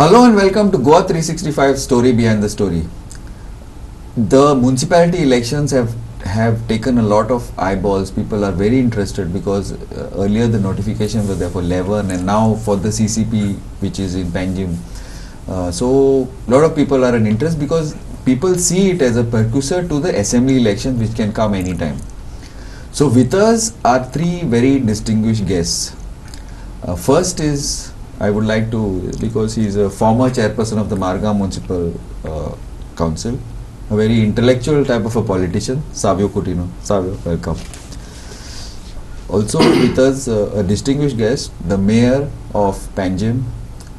Hello and welcome to Goa 365 Story Behind the Story. The municipality elections have taken a lot of eyeballs. People are very interested because earlier the notification was there for 11 and now for the CCP which is in Panjim. So a lot of people are in interest because people see it as a precursor to the assembly elections which can come anytime. So with us are three very distinguished guests. First is, I would like to, because he is a former chairperson of the Margam Municipal Council, a very intellectual type of a politician, Savio Coutinho. Savio, welcome. Also with us, a distinguished guest, the Mayor of Panjim,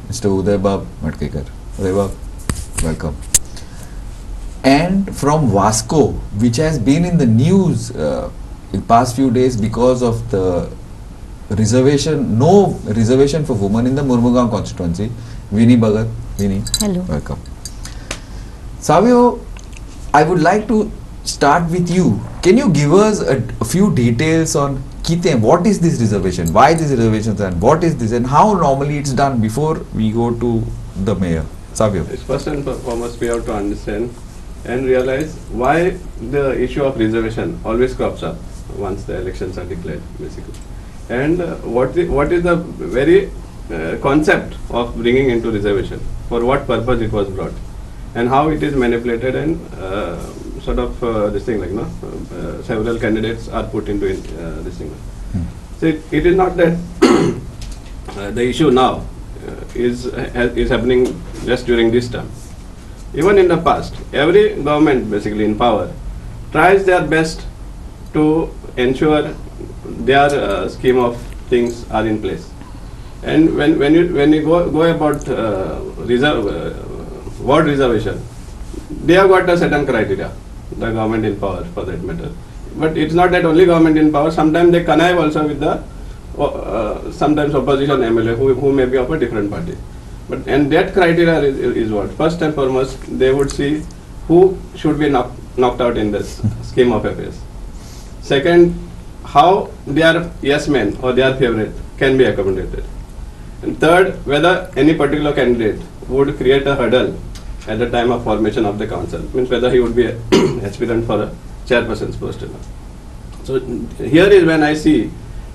Mr. Udaybab Matkekar. Udaybab, welcome. And from Vasco, which has been in the news in past few days because of the no reservation for women in the Murmugaon constituency, Vinny Bhagat. Vinny, hello. Welcome. Savio, I would like to start with you. Can you give us a few details on Kite? What is this reservation? Why these reservations and what is this and how normally it's done before we go to the mayor? Savio. First and foremost, we have to understand and realize why the issue of reservation always crops up once the elections are declared, basically. And what is the very concept of bringing into reservation, for what purpose it was brought, and how it is manipulated and sort of this thing like several candidates are put into this thing. So it is not that the issue now is happening just during this term. Even in the past, every government basically in power tries their best to ensure their scheme of things are in place. And when you go about ward reservation, they have got a certain criteria, the government in power for that matter. But it's not that only government in power, sometimes they connive also with the sometimes opposition MLA who may be of a different party. And that criteria is what? First and foremost, they would see who should be knocked out in this scheme of affairs. Second, how their yes men or their favorite can be accommodated. And third, whether any particular candidate would create a hurdle at the time of formation of the council, means whether he would be aspirant for a chairperson's post or not. So here is when I see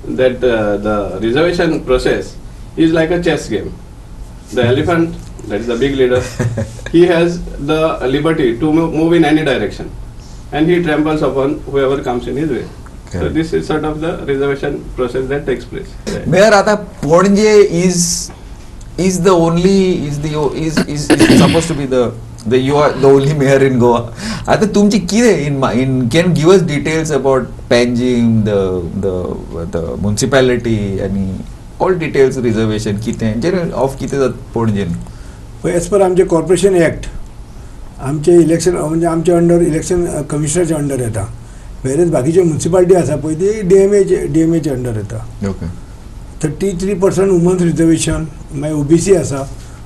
that the reservation process is like a chess game. The elephant, that is the big leader, he has the liberty to move in any direction, and he tramples upon whoever comes in his way. Okay. So this is sort of the reservation process that takes place. Mayor, ata Ponje is supposed to be you are the only mayor in Goa. Ata tumchi kide in can give us details about Panjim, the municipality, any all details reservation kite general of kite that Ponje. As per आमचे corporation act आमचे election म्हणजे आमचे under election कमिशनरचे under येता, वेरेज बाकीचे municipality आसा पळय ती डीएमएचे under येता. ओके. 33% वुमन्स रिजर्वेशन, मागीर ओबीसी आसा,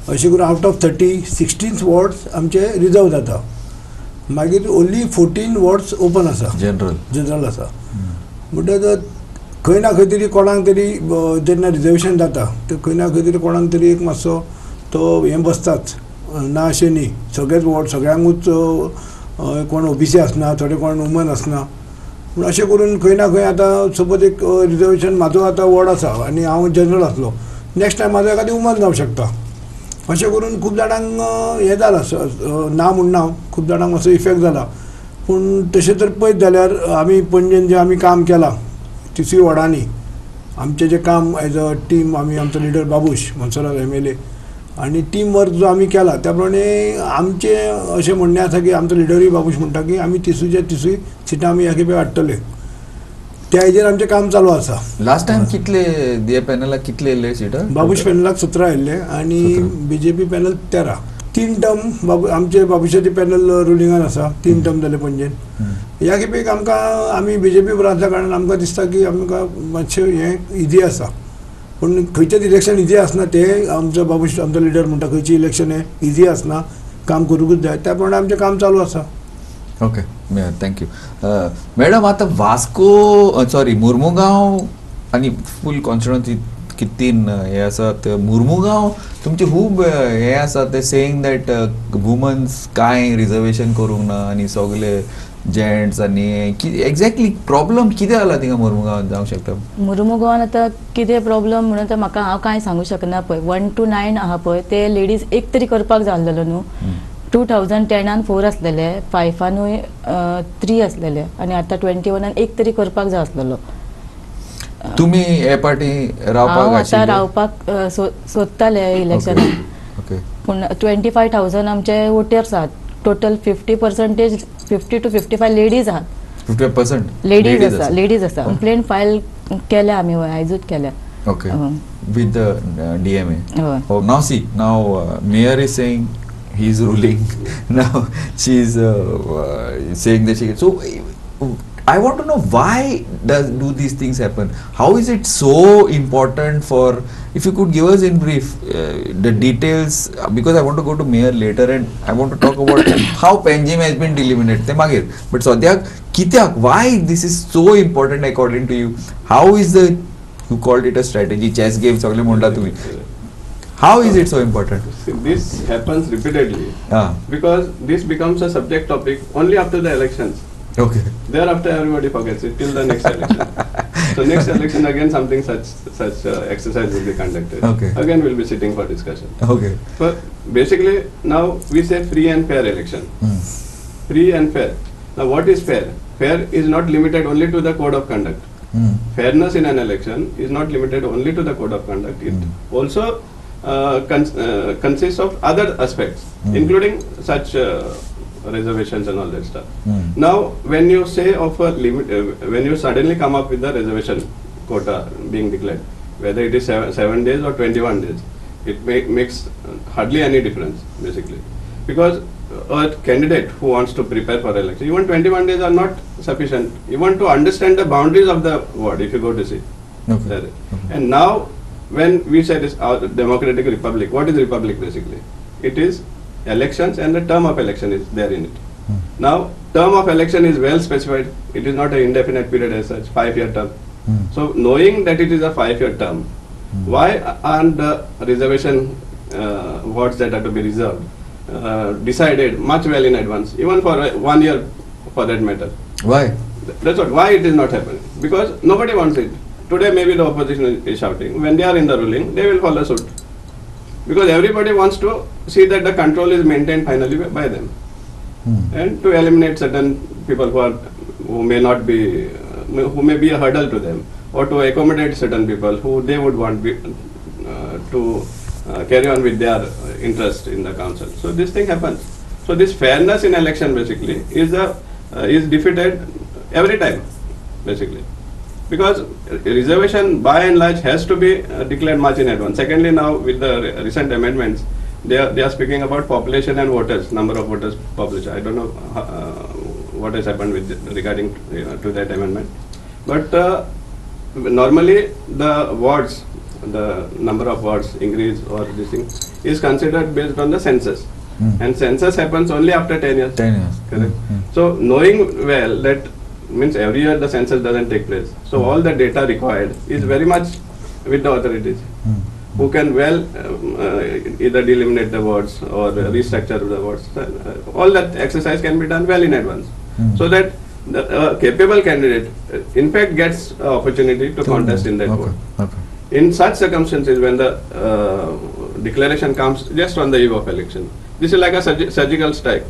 अशें करून आउट ऑफ 30 16 वॉर्ड्स आमचे रिजर्व जाता. मागीर ओन्ली 14 वॉर्ड्स ओपन आसा, जनरल आसा. म्हणटकच खंय ना खंय तरी कोणाक तरी जेन्ना रिजर्वेशन जाता ते खंय ना खंय तरी कोणाक तरी एक मातसो तो हें बसताच ना अशें न्ही. सगळेच वॉर्ड सगळ्यांकूच कोण ओबीसी आसना, थोडे कोण वुमन आसना. पूण अशें करून खंय ना खंय आतां सपोज एक रिजर्वेशन म्हाजो आतां वॉर्ड आसा आनी हांव जनरल आसलो, नेक्स्ट टायम म्हाजो एखादी वुमन जावंक शकता. अशें करून खूब जाणांक हें जालां, ना म्हूण ना, खूब जाणांक मातसो इफेक्ट जाला. पूण तशें तर पळयत जाल्यार आमी पणजेन जें आमी काम केलां 30 वॉर्डांनी, आमचें जें काम एज अ टीम, आमी आमचो लिडर बाबूश मनसुराज MLA आणि टीम वर्क जो आम्ही केला त्या प्रमाणे आमचे असे म्हणणे आसा की आमचो लिडरूय बाबूश म्हणटा की आमी 30 सिटां आमी ह्या खेपे हाडटले. त्या हेजेर आमचें काम चालू आसा. लास्ट टाइम कितले दिये पॅनलाक कितले येयले सिटां? बाबूश पॅनलाक 17 येयले आणि BJP पॅनल 13. 3 टर्म आमचे बाबूशाचे पॅनल रुलिंगान आसा, 3 टर्म जाले पणजेन. ह्या खेपेक आमकां आमी BJP बरोबर आसल्या कारणान आमकां दिसता की आमकां मातशें हें इजी आसा. पूण खंयचेच इलेक्शन इजी आसना, ते आमचो बाबूश आमचो लिडर म्हणटा खंयची इलेक्शन हें इजी आसना, काम करूंकूच जाय. त्या प्रमाणे आमचें काम चालू आसा. Okay, thank you. मॅडम, आता वास्को मुर्मुगांव आणि फुल कॉन्स्टिट्युएन्सी कितीन हे आसात मुर्मुगांव तुमचे खूब हे आसा ते सेईंग दॅट वुमन्स कांय रिजर्वेशन करूंक ना आनी सगळे जेंट्स आनी एक्झॅक्टली प्रॉब्लम कितें जाला थिंगा मुर्मुगांवांत जावंक शकता? मुर्मुगांवान आतां कितें प्रॉब्लम म्हणून आतां म्हाका हांव कांय सांगूं शकना पळय. 1 to 9 आहा पळय ते लेडीज एक तरी करपाक जाय आसलेलो न्हू. 2010 4 आसलेले, 5 3 आसलेले आनी आतां 21 एक तरी करपाक जाय आसलेलो. तुमी हे पाटी हांव रावपाक आतां रावपाक सोदताले इलेक्शनाक ओके पूण 25,000 आमचे वोटर्स आहात. टोटल 50% 50 to 55 लेडीज आहात. 50% लेडीज आसा. कंप्लेंट फायल केल्या आमी हय आयजूच केल्या. Okay, with the DMA. हय. Oh, now mayor is saying he is ruling. Now she is saying that she. So I want to know why do these things happen? How is it so important for? If you could give us in brief the details, because I want to go to mayor later and I want to talk about how Panjim has been delimited. ते मागीर. But सद्याक कित्याक? Why this is so important according to you? How is the you called it a strategy, chess game, सगळे म्हणला तुम्ही. How is it so important? See, this happens repeatedly Ah, because this becomes a subject topic only after the elections. okay. Thereafter, everybody forgets it till the next election. So next election again, something such exercise will be conducted. Okay. Again, we'll be sitting for discussion. Okay. But basically, now we say free and fair election. Free and fair. Now, what is fair? Fair is not limited only to the code of conduct. Fairness in an election is not limited only to the code of conduct. It also consists of other aspects, including such reservations and all that stuff. Now, when you say of a limit, when you suddenly come up with the reservation quota being declared, whether it is 7 days or 21 days, it makes hardly any difference, basically. Because a candidate who wants to prepare for election, even 21 days are not sufficient. You want to understand the boundaries of the ward if you go to see. Okay. And now, when we say this our democratic republic, what is republic basically? It is elections and the term of election is there in it. Now, term of election is well specified. It is not an indefinite period as such, 5-year term. So, knowing that it is a 5-year term, why aren't the reservation wards that are to be reserved decided much well in advance, even for 1 year for that matter? Why? That's what. Why it is not happening? Because nobody wants it. Today maybe the opposition is shouting. When they are in the ruling, they will follow suit. Because everybody wants to see that the control is maintained finally by them. And to eliminate certain people who may not be, who may be a hurdle to them, or to accommodate certain people who they would want to carry on with their interest in the council. So this thing happens. So this fairness in election basically is defeated every time, basically. Because reservation by and large has to be declared much in advance. Secondly, now with the recent amendments, they are speaking about population and voters, number of voters population. I don't know what has happened with regarding to that amendment. But normally the wards, the number of wards increase or this thing is considered based on the census. And census happens only after 10 years. 10 years. Correct. So knowing well that means every year the census doesn't take place. So all the data required is very much with the authorities who can well either delimitate the wards or restructure the wards. All that exercise can be done well in advance. So that the capable candidate in fact gets opportunity to contest in that ward. Okay. In such circumstances, when the declaration comes just on the eve of election, this is like a surgical strike.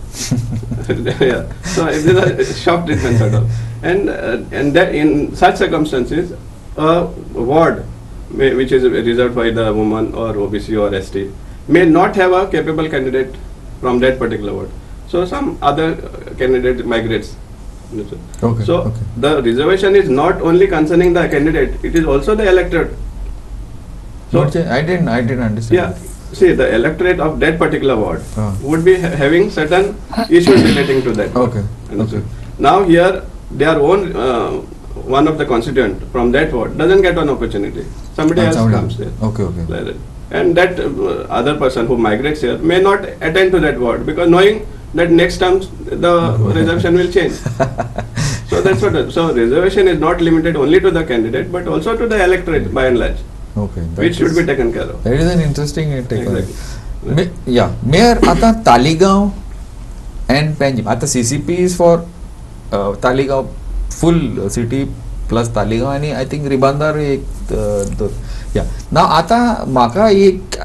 Yeah. So it is a shock treatment sort of. And that in such circumstances, a ward which is reserved by the woman or OBC or ST may not have a capable candidate from that particular ward. So some other candidate migrates. Okay. So the reservation is not only concerning the candidate; it is also the electorate. So I didn't understand. Yeah. See, the electorate of that particular ward would be having certain issues relating to that. Okay. Now here, their own one of the constituent from that ward doesn't get an opportunity. Somebody else comes there. Okay. Like that. And that other person who migrates here may not attend to that ward because knowing that next term the reservation will change. So that's what. So reservation is not limited only to the candidate but also to the electorate by and large. Okay, that which should is- be taken care of. That is an interesting take on it. Exactly. Mayor, आता Taleigao and Panjim. आता CCP is for Taleigao full city plus Taleigao आणि I think Ribandar एक या ना आता म्हाका एक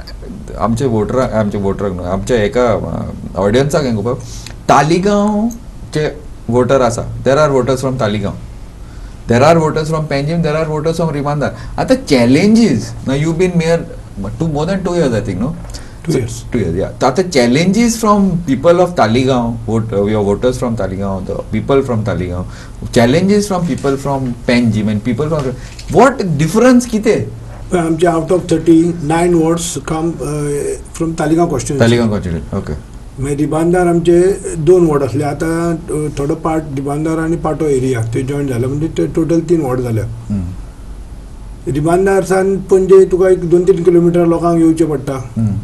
आमचे वोटराक आमच्या एका ऑडियन्साक हें पळय तालिगांवचे वोटर आसा there are voters from Taleigao there are voters from Panjim, there are voters from Ribandar. At the challenges, now you've been mayor more than 2 years, I think, no? 2 years. 2 years, yeah. At the challenges from people of Taligaon, your voters from Taligaon, the people from Taligaon, challenges from people from Panjim and people from, what difference kite? आमचे out of 39 wards come from Taleigao constituency. Taligaon constituency, okay. मागीर रिबांदार आमचे 2 ward असले आता थोडो part Ribandar आणि पाटो area ते join झाले म्हणजे ते टोटल 3 वॉर्ड झाले. Hmm. रिबांदार सान पणजे तुका एक 2-3 किलोमिटर लोकांक येवचें पडटा. Hmm.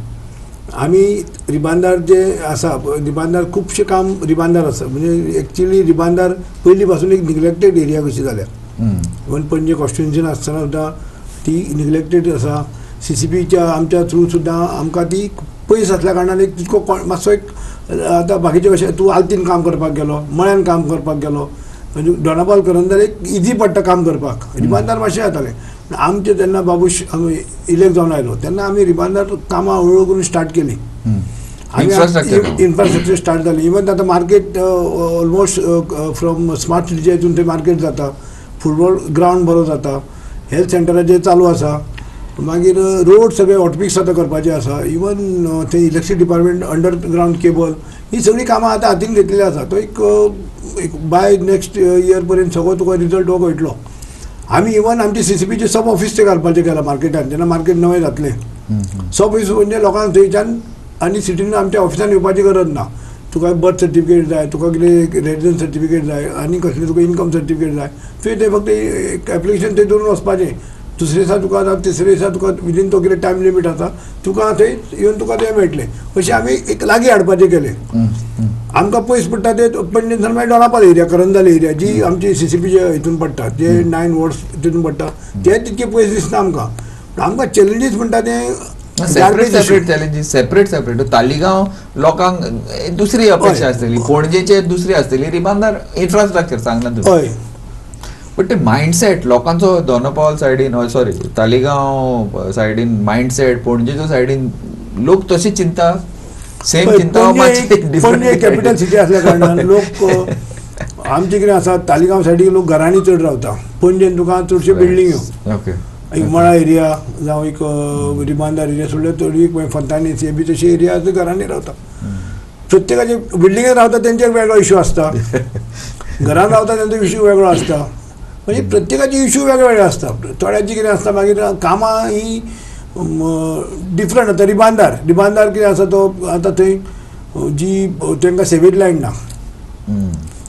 आमी रिबांदार जे आसा रिबांदार खुबशें काम रिबांदार आसा म्हणजे एक्चुअली रिबांदार पयलीं पासून एक निग्लेक्टेड एरिया कशी जाल्या. Hmm. इवन पणजे कॉन्स्टिट्युएन्सीन आसतना सुद्दां ती निग्लेक्टेड आसा. CCPच्या आमच्या थ्रू सुद्दां आमकां ती पयस आसल्या कारणान एक तितको मातसो एक आतां बाकीचे कशें तूं आल्तीन काम करपाक गेलो मळ्यान काम करपाक गेलो म्हणजे दोनापावल करंदार एक इजी पडटा काम करपाक. रिबांदार मातशें जातालें. आमचे जेन्ना बाबूश आमी इलेक्ट जावन आयलो तेन्ना आमी रिबांदार कामां हळू करून स्टार्ट केली. Hmm. Infrastructure. इन्फ्रास्ट्रक्चर स्टार्ट जालें. इवन आतां मार्केट ऑलमोस्ट फ्रॉम स्मार्ट सिटीच्या हितून ते मार्केट जाता. फुटबॉल ग्रावंड बरो जाता. हेल्थ सेंटराचेर चालू आसा. मागीर रोड सगळे हॉटपिक्स आतां करपाचे आसा. इवन ते इलेक्ट्रिसिटी डिपार्टमेंट अंडरग्रावंड केबल ही सगळी कामां आतां हातीन घेतलेली आसा. तो एक बाय नेक्स्ट इयर पर्यंत सगळो तुका रिजल्ट हो कळटलो. आमी इवन आमचे CCPचे सब ऑफिस ते घालपाचें केलां मार्केटान जेन्ना मार्केट नवें जातलें. सब ऑफिस म्हणजे लोकांक थंयच्यान आनी सिटीन आमच्या ऑफिसान येवपाची गरज ना. तुका बर्थ सर्टिफिकेट जाय तुका कितें रेजिडन्स सर्टिफिकेट जाय आनी कसलें तुका इनकम सर्टिफिकेट जाय तुवें तें फक्त एक एप्लिकेशन थंय दवरून वचपाचें. दुसरे दिसा तुका आतां तिसरे दिसा तुका विदीन तो कितें टायम लिमीट आसा तुका थंय येवन तुका तें मेळटलें. अशें आमी एक लागीं हाडपाचें केलें. आमकां पयस पडटा ते पणजेंतल्यान मागीर दोनापावल एरिया करंदाल एरिया जी आमची CCPच्या हितून पडटा जे 9 वॉर्ड्स तितून पडटा ते तितके पयस दिसना आमकां चॅलेंजीस म्हणटा ते सेपरेट चॅलेंजीस सेपरेट तालिगांव लोकांक दुसरी अपेक्षा आसतली पणजेचे दुसरी आसतली रिबांदार इन्फ्रास्ट्रक्चर सांगना तुम्ही. हय बट ते मायंडसेट लोकांचो दोनापावल सायडीन सॉरी तालिगांव सायडीन मायंडसेट पणजेच्या सायडीन लोक तशी चिंता सेम चिंता पणजे कॅपिटल सिटी असल्या कारणान लोक आमचे कितें आसा तालिगांव सायडीक लोक घरांनी चड रावता. पणजेन तुका चडशे बिल्डिंग्यो ओके एक मळा एरिया जावं एक रिबांदार एरिया सोडल्यार थोडी फंतानी सी बी तशी एरिया घरांनी रावता. प्रत्येकाचे बिल्डिंगेत रावता तेंचे एक वेगळो इशू आसता. घरान रावता तेंचो इशू वेगळो आसता. म्हणजे प्रत्येकाचे इशू वेगळे वेगळे आसता. थोड्यांची कितें आसता मागीर कामां ही डिफरंट आसता. रिबांदार कितें आसा तो आतां थंय जी तांकां सेवेज लायन ना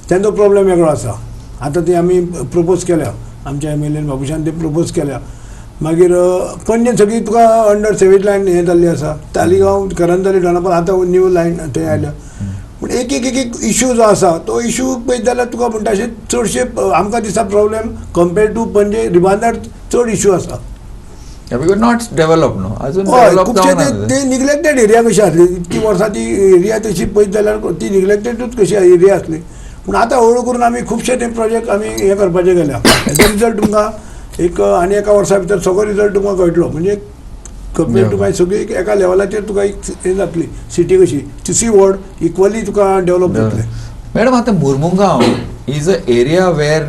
तेंचो प्रॉब्लेम वेगळो आसा. आतां ती आमी प्रपोज केल्या आमच्या MLA बाबुशान ते प्रपोज केल्या. मागीर पणजेन सगळी तुका अंडर सेवेज लायन हें जाल्ली आसा. तालिगांव करंदाली दोनापावल आतां न्यू लायन थंय आयल्या. पूण एक इशू जो आसा तो इशू पळयत जाल्यार तुका म्हणटा अशें चडशे आमकां दिसता problem compare to Panaji Ribandar चड इशू आसा. नॉट डेव्हलप नो अजून हय डेव्हलप खुबशे ते निग्लेक्टेड एरिया कशी आसली इतकी वर्सां ती एरिया तशी पळयत जाल्यार ती निग्लेक्टेडूच कशी एरिया आसली. पूण आतां हळू करून आमी खुबशे ते प्रोजेक्ट आमी हे करपाचे गेल्या. हेजो रिजल्ट तुमकां एक आनी एका वर्सा भितर सगळो रिजल्ट तुमकां कळटलो. म्हणजे कंपेर टू मागीर सगळी एका लेवलाचेर तुका एक हे जातली सिटी कशी 3 वॉर्ड इक्वली तुका डेव्हलप जातले. मॅडम आता Mormugao is a area where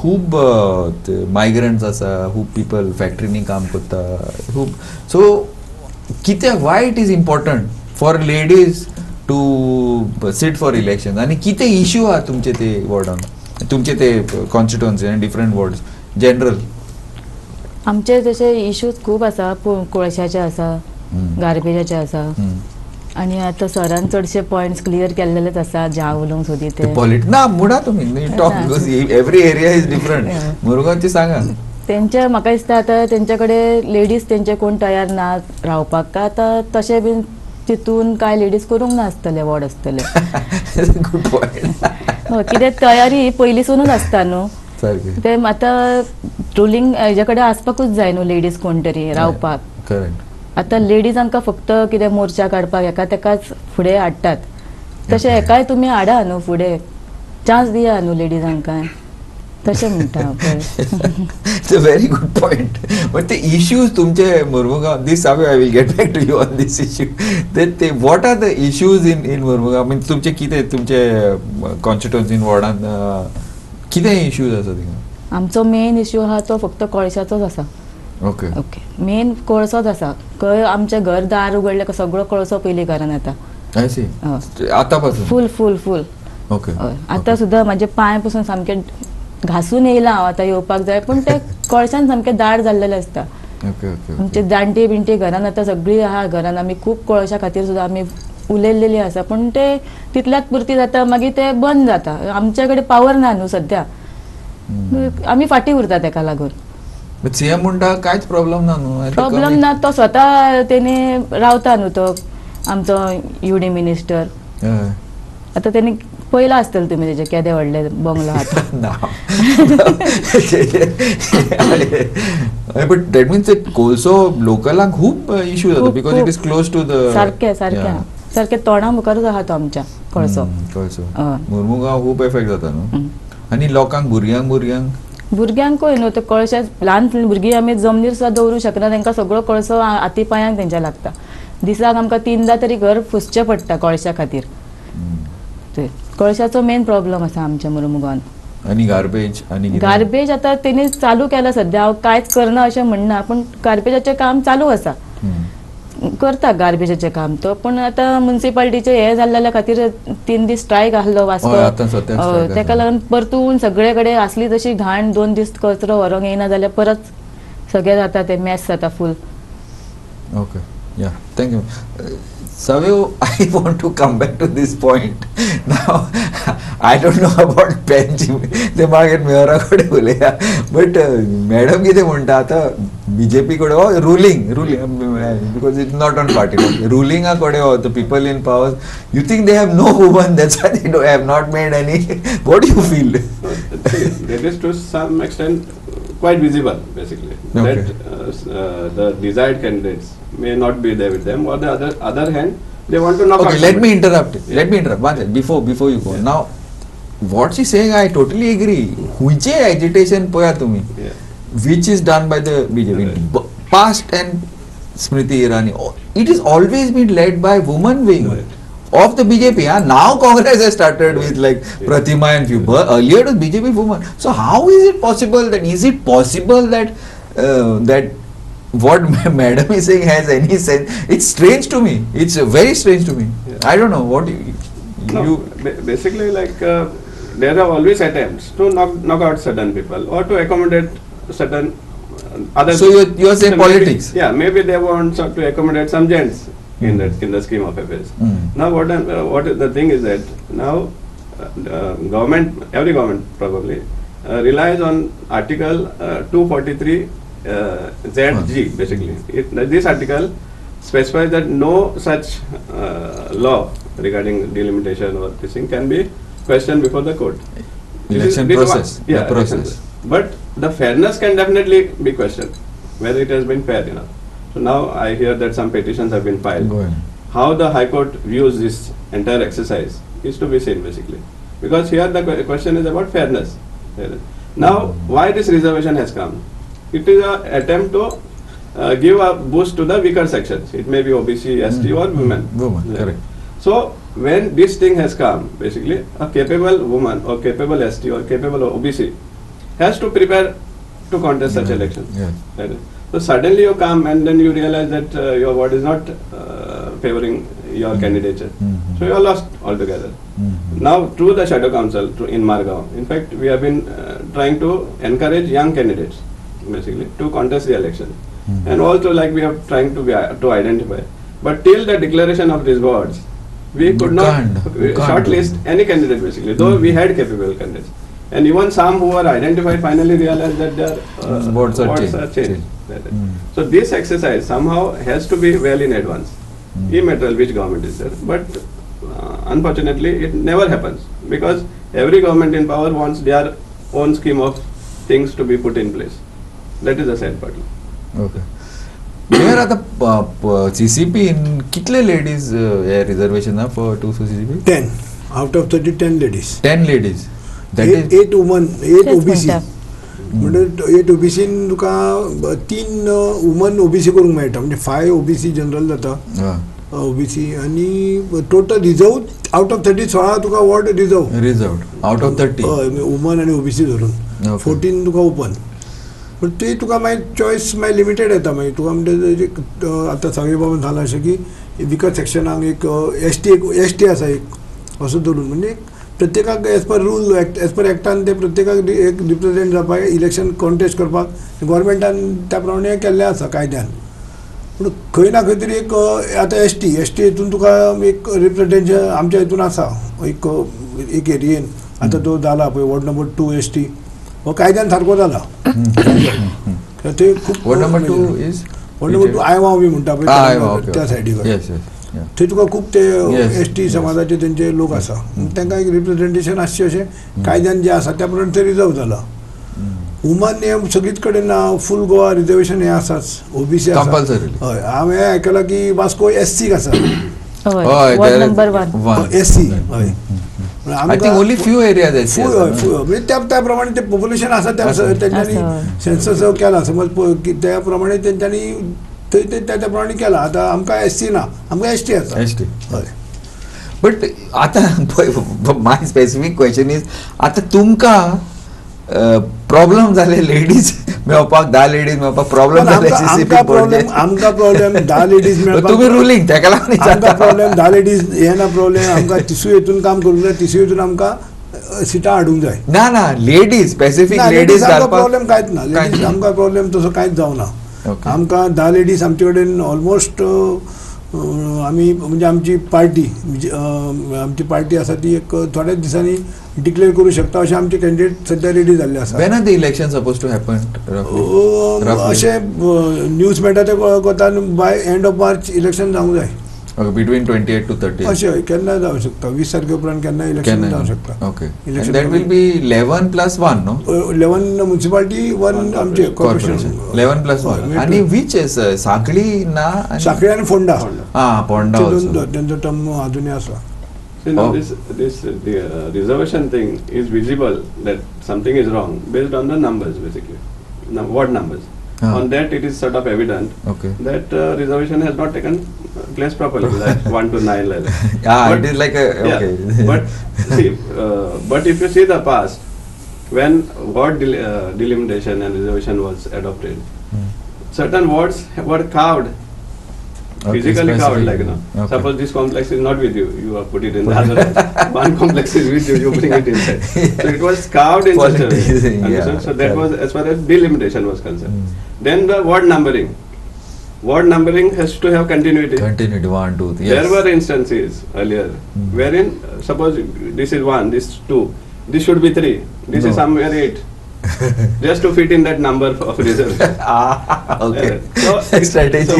खूब मायग्रंट्स आसा खूब पीपल फॅक्टरीनी काम करता खूब सो कित्याक why it is important for ladies to seat for election आनी कितें इश्यू आहा तुमचे ते वॉर्डान तुमचे ते कॉन्स्टिट्युएन्सी आनी डिफरंट वॉर्ड्स जनरल. आमचे तसे इश्यूज खूब आसा. कोळशाचे आसा गार्बेजाचे आसा आणि आता सरान चडशे पॉयंट्स क्लियर केल्लेलेच आसा ज्या उलोवंक सोदी ते ना मुडा तुम्ही talk because every area is different मुरगांवची सांगा. तेंचे म्हाका दिसता आतां तेंचे कडेन लेडीज तेंचे कोण तयार ना रावपाक काय आतां तशें बीन तितून कांय लेडीज करूंक नासतले वॉर्ड आसतले. Good point. कित्याक तयारी पयलींसूनच आसता न्हू. सारकें ते आतां रुलींग हेजे कडेन आसपाकूच जाय न्हू लेडीज कोण तरी रावपाक. करेक्ट. आतां लेडीजांका फक्त कितें मोर्चा काडपाक एका तेकाच फुडें हाडटात. तशें एकाय तुमी हाडा न्हू फुडें, चान्स दिया न्हू लेडीजांकाय, तशें म्हणटा पळय. It's a very good point. But the issues तुमचे Mormugao, this I will get back to you on this issue. What are the issues in Mormugao? I mean, तुमचे कितें तुमचे कॉन्स्टिट्युएन्सी वॉर्डान कितें इश्यूज आसा थिंगा? आमचो मेन इश्यू आहा तो फक्त कोळशाचोच आसा. ओके. ओके, मेन कोळसोच आसा. खंय आमचे घर दार उगडले का सगळो कोळसो पयलीं घरान येता. I see. आतापासून? फूल. ओके. आतां सुद्दां म्हाजे पांय पसून सामके घासून येयला हांव आतां येवपाक जाय, पूण ते कोळशान सामके दाट जाल्लेले आसता. ओके. आमचे जाणटी बिणटी घरान आतां सगळीं आहा घरान, आमी खूब कोळशा खातीर सुद्दां आमी उलयल्लेली आसा, पूण ते तितल्याच पुरती जाता, मागीर ते बंद जाता. आमचे कडेन पावर ना न्हू सद्या, आमी फाटीं उरता तेका लागून. सीएम म्हणटा कांयच प्रॉब्लेम ना न्हू. प्रॉब्लेम ना, तो स्वता तेणी रावता न्हू तो आमचो UD मिनिस्टर. आतां तेणी पयला आसतलें तुमी तेजे केदे व्हडले बंगलो आतां. बट दॅट मीन्स कोळसो लोकलांक खूब इश्यू जाता because it is close to the. सारके तोंडा मुखारूच आहा तो आमच्या कोळसो. मुर्मुगांव खूब एफेक्ट जाता न्हू. आनी लोकांक भुरग्यांकूय न्हू ते कळशे ल्हान भुरगीं आमी जमनीर सुद्दां दवरूं शकना, तांकां सगळो कळसो हाती पांयांक तेंच्या लागता. दिसाक आमकां 3दा तरी घर पुसचें पडटा कळशा खातीर. कळशाचो मेन प्रॉब्लम आसा आमच्या मुर्मुगांवान. आनी गार्बेज आतां तेणी चालू केला सद्या. हांव कांयच करना अशें म्हणना, पूण गार्बेजाचें काम चालू आसा, करता गार्बेजाचें काम तो. पूण आतां म्युनिसिपालिटीचें हें जाल्ल्या खातीर 3 दीस स्ट्रायक आसलो वास्को, तेका लागून परतून सगळे कडेन असली तशी घाण 2 दीस कचरो व्हरोंक येयना जाल्यार परत सगळें जाता ते मॅस जाता फूल. ओके, या, thank you. Savio, I want to come back to this point. Now, I don't know about bench. ते मागीर मेयरा कडेन उलया. बट मॅडम कितें म्हणटा आतां BJP कडेन ruling because it's not on party रुलिंगा कडेन the people in power, you think they have no woman, that's why they have not made any. What you feel? That is to some extent quite visible, basically. Okay. That the desired candidates may not be there with them. On the other hand, they want to knock out. Okay, let me interrupt. Let me interrupt. One second, before you go. Now, what she's saying, I totally agree. Which agitation poya tumi, which is done by the BJP, past and Smriti Irani, it is always been led by woman wing of the BJP. Now Congress has started with like Pratima and few. Earlier it was BJP woman. So how is it possible that that what madam is saying has any sense? It's strange to me. It's very strange to me. I don't know what you basically like there are always attempts to knock out certain people or to accommodate certain other. So you are saying politics? Maybe they want to accommodate some gents in the scheme of affairs. Now what the thing is that now every government probably relies on Article 243 ZG, basically. This article specifies that no such law regarding delimitation or this thing can be questioned before the court. Election process. Process. But the fairness can definitely be questioned, whether it has been fair enough. So now I hear that some petitions have been filed. How the High Court views this entire exercise is to be seen, basically. Because here the question is about fairness. Now, why this reservation has come? It is an attempt to give a boost to the weaker sections. It may be OBC, ST or women. Correct. So when this thing has come, basically a capable woman or capable ST or capable OBC has to prepare to contest such elections. Right? So suddenly you come and then you realize that your vote is not favoring your candidature. So you are lost altogether. Now through the Shadow Council in Margao, in fact we have been trying to encourage young candidates basically to contest the election, and also like we are trying to identify, but till the declaration of these wards we could not shortlist any candidate, basically, though we had capable candidates, and even some who were identified finally realized that their wards are changed. So this exercise somehow has to be well in advance, immaterial which government is there, but unfortunately it never happens because every government in power wants their own scheme of things to be put in place. That is the sad part. Okay mayor आता CCP in कितले ladies हे reservation ना for to CCP 10 out of 30 10 ladies. 10 ladies that is 8 women, 8 तेच OBC. म्हणटा. म्हणजे 8 OBC तुका 3 woman OBC करूंक मेळटा, म्हणजे 5 OBC जनरल जाता OBC आणि टोटल रिझर्व आउट ऑफ 30 16 तुका ward reserve reserve out of 30 woman आणि OBC धरून Okay. 14 तुका ओपन. पण ते तुका मागीर चॉयस मागीर लिमिटेड येता मागीर तुका म्हणजे आतां सगळे बाबा झालं अशें की विकत सेक्शनाक एक ST आसा एक असो धरून, म्हणजे प्रत्येकाक as per rule as per एक्टान ते प्रत्येकाक एक रिप्रेझेंट जावपाक इलेक्शन कॉन्टेस्ट करपाक गव्हर्मेंटान त्या प्रमाणे केल्लें आसा कायद्यान. पूण खंय ना खंय तरी एक आतां ST हितून तुका एक रिप्रेझेंटेशन आमच्या हितून आसा एक एरियेन. आतां तो जाला पळय वॉर्ड नंबर 2 ST हो कायद्यान सारको जाला. ते खूब ward number 2 is ward number 2 आयवा बी म्हणटा पळय त्या सायडीक. यस थंय तुका खूब ते Yes, ST yes. समाजाचे तेंचे लोक आसा, तांकां एक रिप्रेझेंटेशन आसचें अशें कायद्यान जें आसा त्या प्रमाणे ते रिजर्व जाला. वुमन हे सगळीच कडेन फूल गोवा रिजर्वेशन हे आसाच OBC आसा. Compulsory. हय हांवें आयकलां की वास्को SC आसा हय वॉर्ड नंबर 1 SC. हय I think only few areas आहेत. म्हणजे त्या प्रमाणे ते पॉप्युलेशन आसा त्या तेंच्यांनी आसा. सेन्सस केला समज त्या प्रमाणे तेंच्यांनी थंय ते त्या प्रमाणे केला. आतां आमकां SC ना, आमकां ST आसा. ST. हय बट आता माय स्पेसिफिक क्वेश्चन इज आता तुमकां प्रॉब्लेम जाले लेडीज मेळपाक 10 लेडीज मेळपाक प्रॉब्लेम जाले आमकां प्रॉब्लेम 10 लेडीज मेळपाक. तुम्ही रुलींग तेका लागून आमकां प्रॉब्लेम 10 लेडीज हे ना प्रॉब्लेम. आमकां तिसू हितून काम करूंक जाय, तिसू हितून आमकां सिटां हाडूंक जाय. ना लेडीज स्पेसिफिक ना, लेडीज आमकां घालपाक प्रॉब्लेम कांयच ना. लेडीज आमकां प्रॉब्लेम तसो कांयच जावना. Okay. आमकां 10 लेडीज आमचे कडेन ऑलमोस्ट आमी म्हणजे आमची पार्टी आसा ती एक थोड्याच दिसांनी डिक्लेअर करूं शकता अशें आमचे कॅन्डिडेट सद्या रेडी जाल्ले आसा. when are the election supposed to happen roughly? अशें न्यूज मेळटा ते कोता by end of March election जावंक जाय. Okay, between 28 to 30 अशें केन्ना जावं शकता 20 तारखे उपरांत केन्ना इलेक्शन जावं शकता. Okay, Election and that will be 11 plus 1 no 11 municipality 1 आमचे कॉर्पोरेशन 11 plus 1 आणि which is सांखळी ना साखळी आणि फोंडा पोंडा ते also. दोन त्यांचो टर्म अजूनही आसा. See, now Oh. this reservation thing is visible that something is wrong based on the numbers basically, ward numbers. On that it is sort of evident Okay. that reservation has not taken place properly, like 1 to 9 like that. Yeah, it is like a okay. Yeah, but see, but if you see the past, when ward delimitation and reservation was adopted, certain wards were carved. Okay, Physically carved, specific. like Okay. suppose this complex is not with you, you have put it in the other one. One complex is with you, you bring it inside. So it was carved in such a way. Politicizing, yeah, Understand? So that correct. was as far as delimitation was concerned. Then the ward numbering. Ward numbering has to have continuity. Continuity 1 2 3. There were instances earlier wherein suppose this is 1, this is 2, this should be 3, this No. is somewhere 8. Just to fit in that number of reserve. Okay. So Strategy.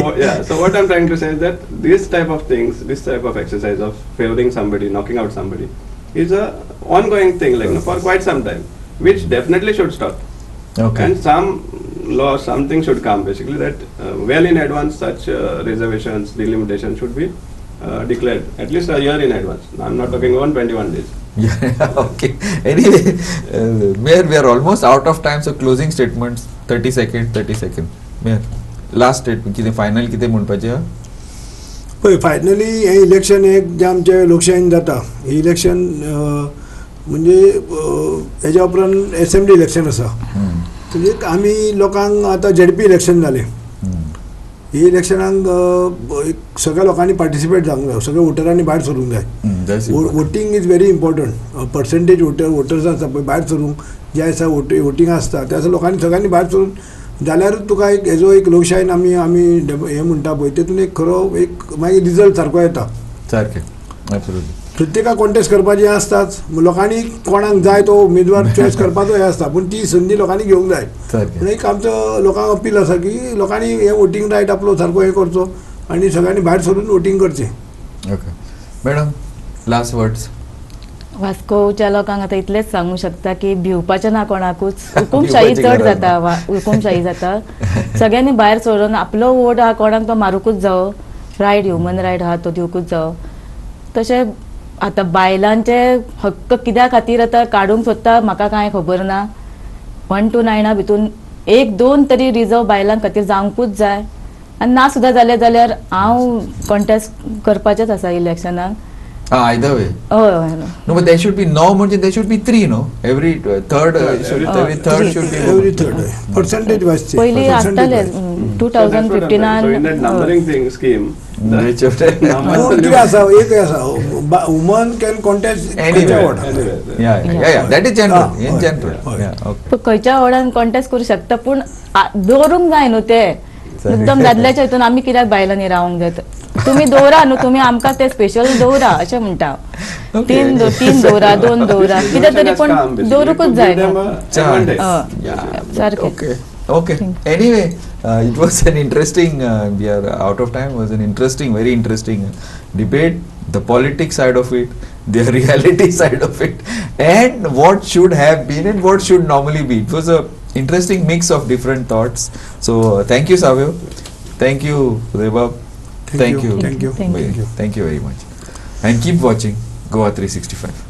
So what I'm trying to say is that this type of things, this type of exercise of favoring somebody, knocking out somebody, is a ongoing thing, like for quite some time, which definitely should stop. Okay. And some law, something should come basically that well in advance such reservations, delimitation should be declared at least a year in advance. I'm not talking on 21 days. Yeah, okay. Anyway, Mayor, we are almost out of time, so closing statements 30 seconds. Mayor, last statement कितें final कितें म्हणपाचें हा? पळय finally हे election एक जे आमचे लोकशायेन जाता हे election म्हणजे हेज्या उपरांत एसेंब्ली इलेक्शन आसा. म्हणजे आमी लोकांक आतां ZP इलेक्शन जालें. ही इलेक्शनाक सगळ्या लोकांनी पार्टिसिपेट जावंक जाय, सगळ्या वोटरांनी भायर सरूंक जाय. That's important. Voting is very important. Percentage voters आसता पळय भायर सरूंक जे आसा वोटींग आसता त्या लोकांनी सगळ्यांनी भायर सरून जाल्यारूच तुका एक हेजो एक लोकशायेन आमी हे म्हणटा पळय तेतून एक खरो एक मागीर रिजल्ट सारको येता. सारकें. Absolutely. प्रत्येकाक कॉन्टेस्ट करपाचें आसताच. लोकांनी कोणाक जाय तो उमेदवार चॉयस करपाचो हे आसता, पूण ती संदी लोकांनी घेवंक जाय. सारकें. पूण एक आमचो लोकांक अपील आसा की लोकांनी हे वोटींग रायट आपलो सारको हे करचो आनी सगळ्यांनी भायर सरून वोटींग करचें. Okay. Madam, last words. वास्कोच्या लोकांक आतां इतलेंच सांगू शकता की भिवपाचें ना कोणाकूच. हुकुमशाही भिवपाची चड गरज जाता, हुकुमशाही जाता. सगळ्यांनी भायर सरून आपलो वोट आहा कोणाक तो मारूकूच जावो, रायट ह्युमन रायट आहा तो दिवकूच जावो. तशें आतां बायलांचे हक्क कित्या खातीर आतां काडूंक सोदता म्हाका कांय खबर ना. 1 to 9 भितून 1-2 तरी रिजर्व बायलां खातीर जावंकूच जाय. आनी ना सुद्दां जाल्यार हांव कॉन्टेस्ट करपाचेंच आसा इलेक्शनाक. Either way. हय हय. No, but there should be no म्हणजे there should be 3, no? Every third every third should be every third percentage wise पयलीं आसताले So that's what I'm saying. So in that numbering 2015 thing scheme, They should- कितें आसा एक आसा woman can contest Anyway. anyway, Yeah. That is general. In हय, general. हय. Yeah. Okay. खंयच्या वार्डान contest करूं शकता पूण दवरूंक जाय न्हू ते. एकदम दादल्याच्या हितून आमी कित्याक बायलांनी रावंक जाय. तुमी दवरा न्हू, तुमी आमकां ते स्पेशल दवरा अशें म्हणटा. Okay. 3 दवरा, 2 दवरा, कितें तरी That's पूण calm, basically. दवरूकच You जाय give them न्हू. a advantage. सारकें. Okay. Anyway, it was an interesting. We are out of time. It was an interesting, very interesting debate. The politics side of it, the reality side of it, and what should have been and what should normally be. It was a interesting mix of different thoughts. So thank you, Savio. Thank you, Rebab. Thank you. Thank you. Thank you very much. And keep watching Goa 365.